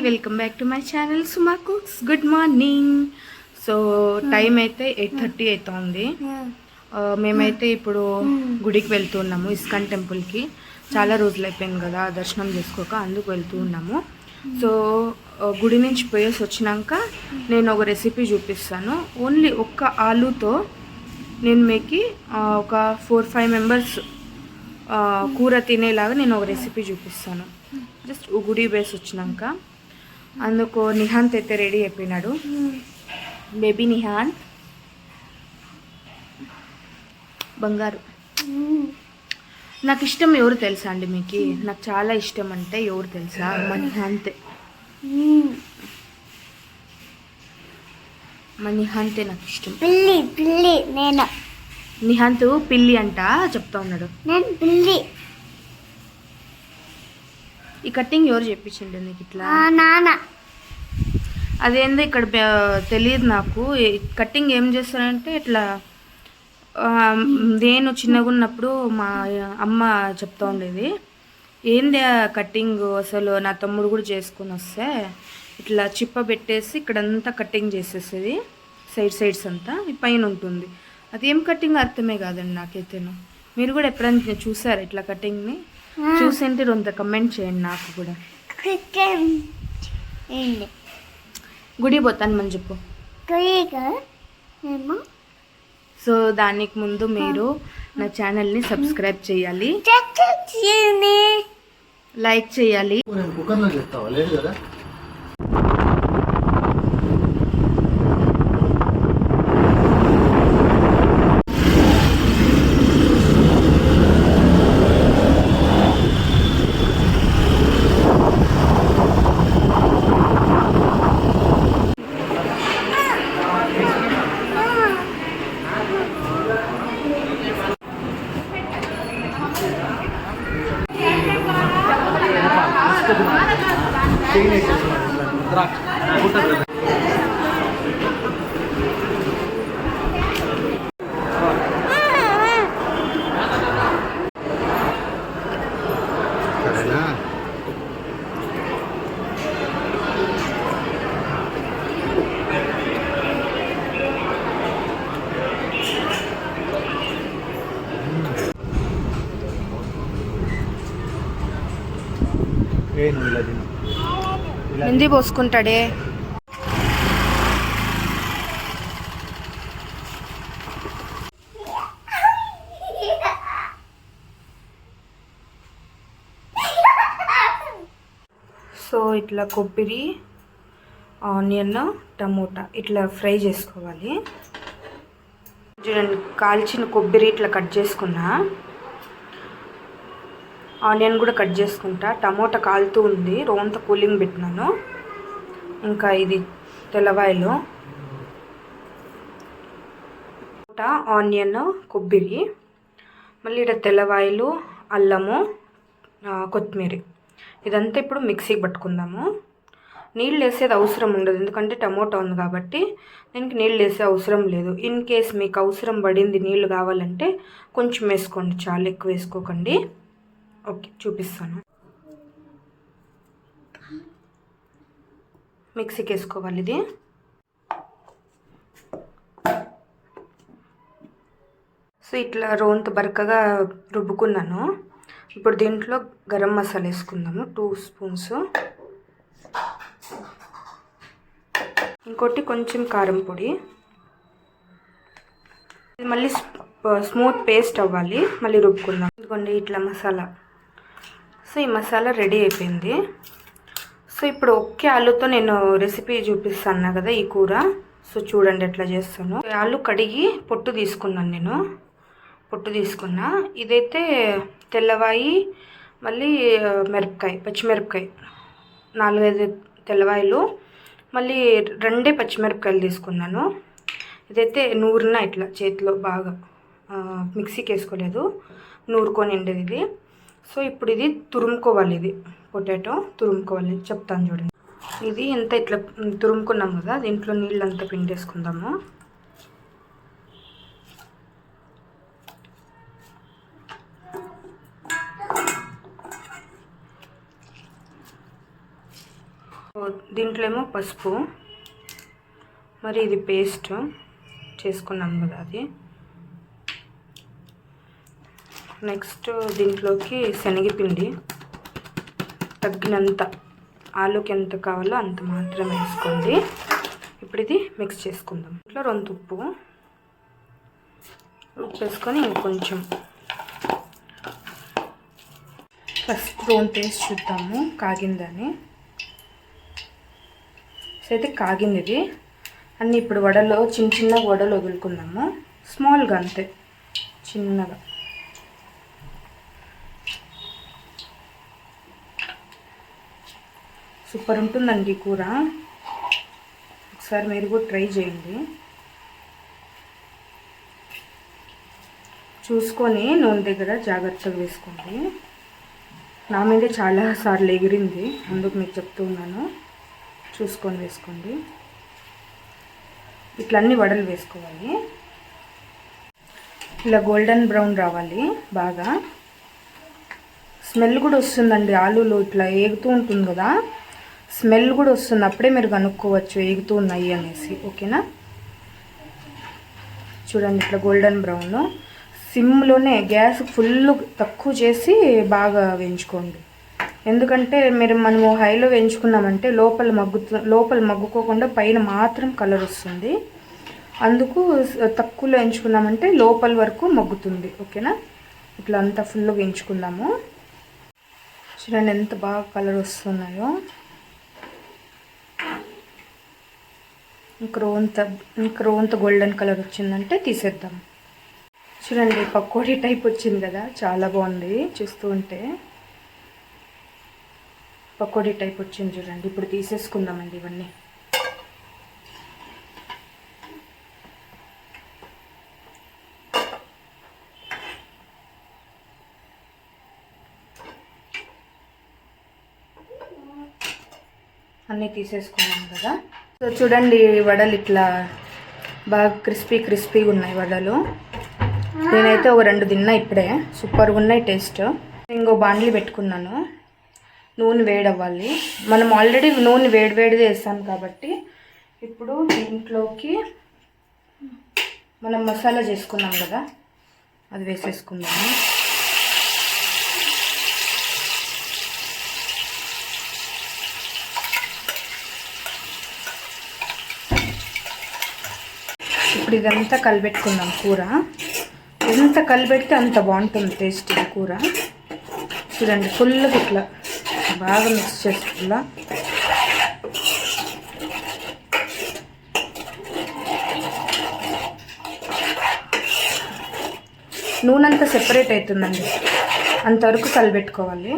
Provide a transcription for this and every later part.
Welcome back to my channel Suma cooks. Good morning. So time అయితే 8:30 అవుతుంది. మేమైతే ఇప్పుడు గుడికి వెళ్తూ ఉన్నాము, ఇస్కాన్ టెంపుల్కి. చాలా రోజులు అయిపోయింది కదా దర్శనం చేసుకోక, అందుకు వెళ్తూ ఉన్నాము. సో గుడి నుంచి పోయేసి వచ్చినాక నేను ఒక రెసిపీ చూపిస్తాను. ఓన్లీ ఒక్క ఆలూతో నేను మీకు ఒక 4-5 మెంబర్స్ కూర తినేలాగా నేను ఒక రెసిపీ చూపిస్తాను. జస్ట్ గుడి వేసి వచ్చినాక. అందుకు నిహాంత్ అయితే రెడీ అయిపోయినాడు. బేబీ నిహాంత్ బంగారు. నాకు ఇష్టం ఎవరు తెలుసా అండి మీకు? నాకు చాలా ఇష్టం అంటే ఎవరు తెలుసా? మా నిహాంతే. మా నిహాంతే నాకు ఇష్టం. పిల్లి నేను. నిహాంత్ పిల్లి అంట చెప్తా ఉన్నాడు. నేను పిల్లి. ఈ కట్టింగ్ ఎవరు చెప్పించండి నీకు ఇట్లా? నాన్న. అదేందో ఇక్కడ తెలియదు నాకు. కట్టింగ్ ఏం చేస్తానంటే ఇట్లా నేను చిన్నగా ఉన్నప్పుడు మా అమ్మ చెప్తా ఉండేది. ఏంది కట్టింగ్ అసలు? నా తమ్ముడు కూడా చేసుకొని వస్తే ఇట్లా చిప్ప పెట్టేసి ఇక్కడంతా కట్టింగ్ చేసేసేది, సైడ్స్ అంతా పైన ఉంటుంది. అదేం కట్టింగ్ అర్థమే కాదండి నాకైతేను. మీరు కూడా ఎప్పుడైనా చూసారు ఇట్లా కటింగ్ని? చూసింటే కొంత కమెంట్ చేయండి నాకు కూడా. గుడి పోతాను మని చెప్పు. సో దానికి ముందు మీరు నా ఛానల్ని సబ్స్క్రైబ్ చేయాలి, లైక్ చేయాలి. మెంది పోసుకుంటాడే. సో ఇట్లా కొబ్బరి, ఆనియన్, టమోటా ఇట్లా ఫ్రై చేసుకోవాలి. చూడండి, కాల్చిన కొబ్బరి ఇట్లా కట్ చేసుకున్నా, ఆనియన్ కూడా కట్ చేసుకుంటా. టమోటా కాలుతూ ఉంది, రోంత కూలింగ్ పెట్టినాను. ఇంకా ఇది తెల్లవాయలు, టమోటా, ఆనియన్, కొబ్బరి, మళ్ళీ ఇక్కడ తెల్లవాయలు, అల్లము, కొత్తిమీర. ఇదంతా ఇప్పుడు మిక్సీకి పట్టుకుందాము. నీళ్ళు వేసేది అవసరం ఉండదు, ఎందుకంటే టమోటా ఉంది కాబట్టి దీనికి నీళ్ళు వేసే అవసరం లేదు. ఇన్ కేస్ మీకు అవసరం పడింది నీళ్ళు కావాలంటే కొంచెం వేసుకోండి, చాలా ఎక్కువ వేసుకోకండి. ఓకే, చూపిస్తాను. మిక్సీకి వేసుకోవాలి ఇది. సో ఇట్లా రోంత బరకగా రుబ్బుకున్నాను. ఇప్పుడు దీంట్లో గరం మసాలా వేసుకుందాము, 2 స్పూన్స్. ఇంకోటి కొంచెం కారం పొడి. ఇది మళ్ళీ స్మూత్ పేస్ట్ అవ్వాలి, మళ్ళీ రుబ్బుకుందాం. ఇదిగోండి ఇట్లా మసాలా. సో ఈ మసాలా రెడీ అయిపోయింది. సో ఇప్పుడు ఒకే ఆలుతో నేను రెసిపీ చూపిస్తాను కదా ఈ కూర. సో చూడండి ఎట్లా చేస్తాను. ఆలు కడిగి పొట్టు తీసుకున్నాను నేను. పొట్టు తీసుకున్నా. ఇదైతే తెల్లవాయి, మళ్ళీ మిరపకాయ, పచ్చిమిరపకాయ 4-5 తెల్లవాయలు, మళ్ళీ 2 పచ్చిమిరపకాయలు తీసుకున్నాను. ఇదైతే నూరున ఇట్లా చేతిలో బాగా, మిక్సీకి వేసుకోలేదు, నూరుకొని ఉండేది ఇది. సో ఇప్పుడు ఇది తురుముకోవాలి. ఇది పొటాటో తురుముకోవాలి, చెప్తాను చూడండి. ఇది ఎంత ఇట్లా తురుముకున్నాం కదా, దీంట్లో నీళ్ళంతా పిండేసుకుందాము. దీంట్లో ఏమో పసుపు, మరి ఇది పేస్ట్ చేసుకున్నాం కదా అది. నెక్స్ట్ దీంట్లోకి శనగపిండి తగ్గినంత, ఆలుకి ఎంత కావాలో అంత మాత్రం వేసుకోండి. ఇప్పుడు ఇది మిక్స్ చేసుకుందాం. ఇట్లా 2 ఉప్పు వేసుకొని ఇంకొంచెం ఫస్ట్ రోన్ టేస్ట్ చూద్దాము కాగిందని. సో అయితే కాగింది ఇది. అన్నీ ఇప్పుడు వడలో చిన్న వడలు వదులుకుందాము, స్మాల్గా అంతే, చిన్నగా. సూపర్ ఉంటుందండి కూర, ఒకసారి మీరు కూడా ట్రై చేయండి. చూసుకొని నూనె దగ్గర జాగ్రత్తగా వేసుకోండి. నా మీద చాలాసార్లు ఎగిరింది, అందుకు మీకు చెప్తూ ఉన్నాను, చూసుకొని వేసుకోండి. ఇట్లా అన్ని వడలు వేసుకోవాలి. ఇలా గోల్డెన్ బ్రౌన్ రావాలి బాగా. స్మెల్ కూడా వస్తుందండి, ఆలూలో ఇట్లా ఏగుతూ ఉంటుంది కదా, స్మెల్ కూడా వస్తుంది. అప్పుడే మీరు కనుక్కోవచ్చు ఏగుతూ ఉన్నాయి అనేసి. ఓకేనా? చూడండి ఇట్లా గోల్డెన్ బ్రౌన్. సిమ్లోనే గ్యాస్ ఫుల్ తక్కువ చేసి బాగా వేయించుకోండి. ఎందుకంటే మనము హైలో వేయించుకున్నామంటే లోపల మగ్గుకోకుండా పైన మాత్రం కలర్ వస్తుంది. అందుకు తక్కువలో వేయించుకున్నామంటే లోపల వరకు మగ్గుతుంది. ఓకేనా? ఇట్లా అంతా ఫుల్గా వేయించుకుందాము. చూడండి ఎంత బాగా కలర్ వస్తున్నాయో. ఇంక రోంత గోల్డెన్ కలర్ వచ్చిందంటే తీసేద్దాం. చూడండి పకోడీ టైప్ వచ్చింది కదా, చాలా బాగుంది. చూస్తూ ఉంటే పకోడీ టైప్ వచ్చింది చూడండి. ఇప్పుడు తీసేసుకుందామండి ఇవన్నీ. అన్నీ తీసేసుకున్నాం కదా. సో చూడండి వడలు ఇట్లా బాగా క్రిస్పీగా ఉన్నాయి వడలు. నేనైతే ఒక 2 తిన్నా ఇప్పుడే, సూపర్గా ఉన్నాయి టేస్ట్. ఇంకో బాండ్లీ పెట్టుకున్నాను, నూనె వేడవ్వాలి. మనం ఆల్రెడీ నూనె వేడిగా వేస్తాం కాబట్టి ఇప్పుడు దీంట్లోకి మనం మసాలా చేసుకున్నాం కదా అది వేసేసుకుందాము. ఇప్పుడు ఇదంతా కలిపెట్టుకుందాం. కూర ఎంత కలిపెడితే అంత బాగుంటుంది టేస్ట్ ఈ కూర. చూడండి ఫుల్గా ఇట్లా బాగా మిక్స్ చేసుకున్నా. నూనె అంతా సెపరేట్ అవుతుందండి, అంతవరకు కలిపెట్టుకోవాలి.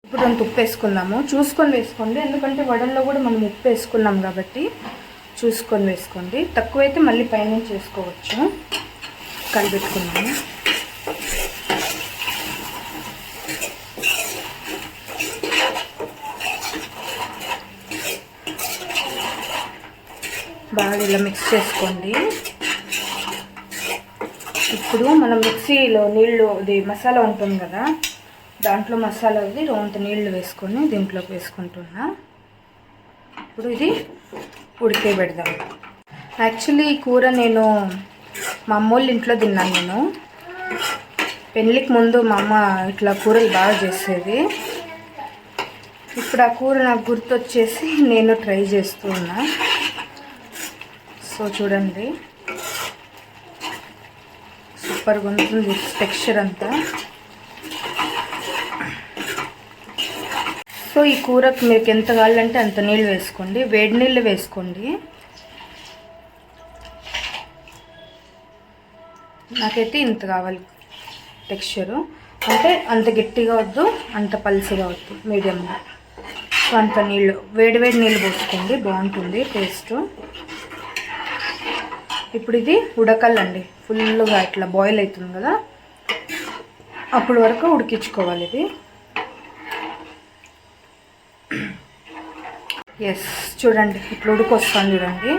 ఇప్పుడు 2 ఉప్పు వేసుకుందాము. చూసుకొని వేసుకోండి, ఎందుకంటే వడల్లో కూడా మనం ఉప్పు వేసుకున్నాం కాబట్టి చూసుకొని వేసుకోండి. తక్కువైతే మళ్ళీ పైనుంచి వేసుకోవచ్చు. కలిపెట్టుకున్నాము. బాగా ఇలా మిక్స్ చేసుకోండి. ఇప్పుడు మనం మిక్సీలో నీళ్ళు, ఇది మసాలా ఉంటుంది కదా, దాంట్లో మసాలా అది రోంత నీళ్ళు వేసుకొని దీంట్లోకి వేసుకుంటున్నా. ఇప్పుడు ఇది ఉడికే పెడదాం. యాక్చువల్లీ ఈ కూర నేను మా అమ్మోళ్ళ ఇంట్లో తిన్నాను. నేను పెళ్ళికి ముందు మా అమ్మ ఇట్లా కూరలు బాగా చేసేది. ఇప్పుడు ఆ కూర నాకు గుర్తొచ్చేసి నేను ట్రై చేస్తూ ఉన్నా. సో చూడండి సూపర్గా ఉంటుంది టెక్స్చర్ అంతా. సో ఈ కూరకు మీకు ఎంత కావాలంటే అంత నీళ్ళు వేసుకోండి, వేడి నీళ్ళు వేసుకోండి. నాకైతే ఇంత కావాలి టెక్స్చరు, అంటే అంత గట్టిగా వద్దు అంత పల్చగా వద్దు, మీడియంగా. సో అంత నీళ్ళు, వేడి నీళ్ళు పోసుకోండి, బాగుంటుంది టేస్ట్. ఇప్పుడు ఇది ఉడకాలండి, ఫుల్గా ఇట్లా బాయిల్ అవుతుంది కదా, అప్పుడు వరకు ఉడికించుకోవాలి ఇది. ఎస్ చూడండి ఇట్లా ఉడికొస్తాను చూడండి.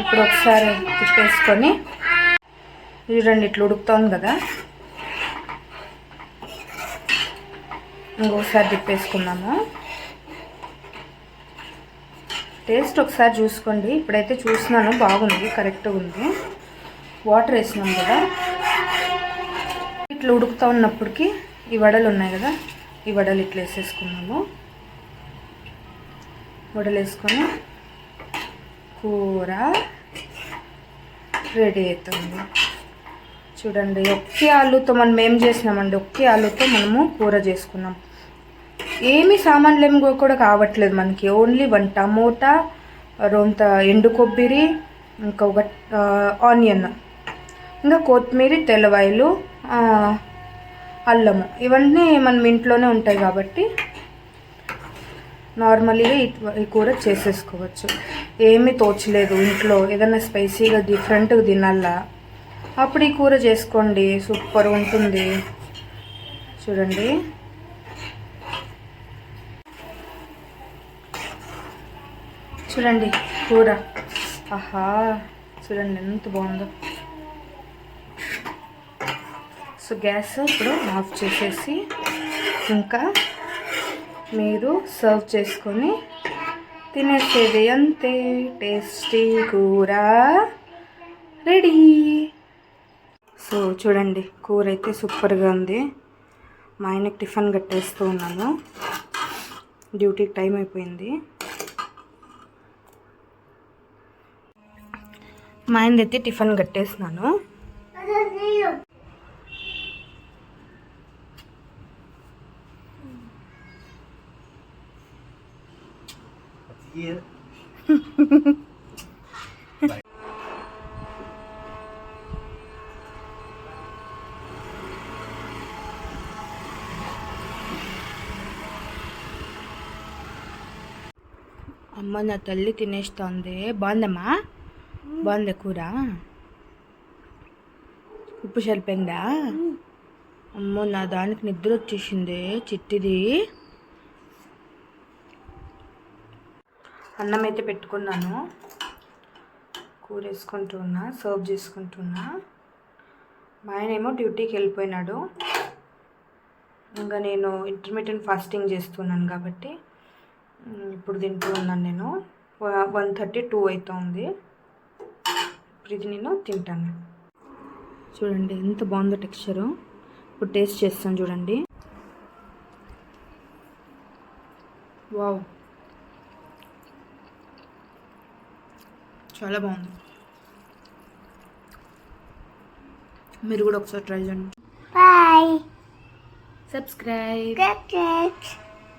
ఇప్పుడు ఒకసారి తిప్పేసుకొని చూడండి ఇట్లా ఉడుకుతోంది కదా, ఇంకొకసారి తిప్పేసుకుందాము. టేస్ట్ ఒకసారి చూసుకోండి. ఇప్పుడైతే చూస్తున్నాను, బాగుంది, కరెక్ట్గా ఉంది. వాటర్ వేసినాం కదా, ఇట్లా ఉడుకుతూ ఉన్నప్పటికీ ఈ వడలు ఉన్నాయి కదా, ఈ వడలు ఇట్లా వేసేసుకున్నాము. వడలు వేసుకొని కూర రెడీ అవుతుంది. చూడండి, ఒకే ఆలుతో మనం ఏం చేసినామండి, ఒకే ఆలుతో మనము కూర చేసుకున్నాం. ఏమి సామాన్లు ఏమి కూడా కావట్లేదు మనకి. ఓన్లీ 1 టమోటా, రొంత ఎండు కొబ్బరి, ఇంకా ఒక ఆనియన్, ఇంకా కొత్తిమీర, తెల్లవాయలు, అల్లము, ఇవన్నీ మనం ఇంట్లోనే ఉంటాయి కాబట్టి నార్మల్గా ఈ కూర చేసేసుకోవచ్చు. ఏమీ తోచలేదు ఇంట్లో, ఏదైనా స్పైసీగా డిఫరెంట్గా తినాలా, అప్పుడు ఈ కూర చేసుకోండి, సూపర్ ఉంటుంది. చూడండి, చూడండి కూర, ఆహా, చూడండి ఎంత బాగుందో. సో గ్యాస్ ఇప్పుడు ఆఫ్ చేసేసి ఇంకా మీరు సర్వ్ చేసుకొని తినేసేది, అంతే. టేస్టీ కూర రెడీ. సో చూడండి, కూర అయితే సూపర్గా ఉంది. మా ఆయనకి టిఫిన్ కట్టేస్తూ ఉన్నాను, డ్యూటీకి టైం అయిపోయింది. మా ఆయనదైతే టిఫిన్ కట్టేసినాను. అమ్మ నా తల్లి తినేస్తోంది. బాగుందమ్మా, బాగుంది కూర, ఉప్పు సరిపోయిందా? అమ్మో, నా దానికి నిద్ర వచ్చేసింది చిట్టిది. అన్నం అయితే పెట్టుకున్నాను, కూర వేసుకుంటూ ఉన్నా, సర్వ్ చేసుకుంటున్నా. మా ఆయన ఏమో డ్యూటీకి వెళ్ళిపోయినాడు. ఇంకా నేను ఇంటర్మీడియట్ ఫాస్టింగ్ చేస్తున్నాను కాబట్టి ఇప్పుడు తింటూ ఉన్నాను. నేను 1:32 అవుతుంది. ఇప్పుడు ఇది నేను తింటాను. చూడండి ఎంత బాగుందో టెక్స్చరు. ఇప్పుడు టేస్ట్ చేస్తాను చూడండి. వావ్, చాలా బాగుంది. మీరు కూడా ఒకసారి ట్రై చేయండి. Bye. Subscribe Subscribe.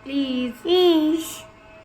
Please. Please.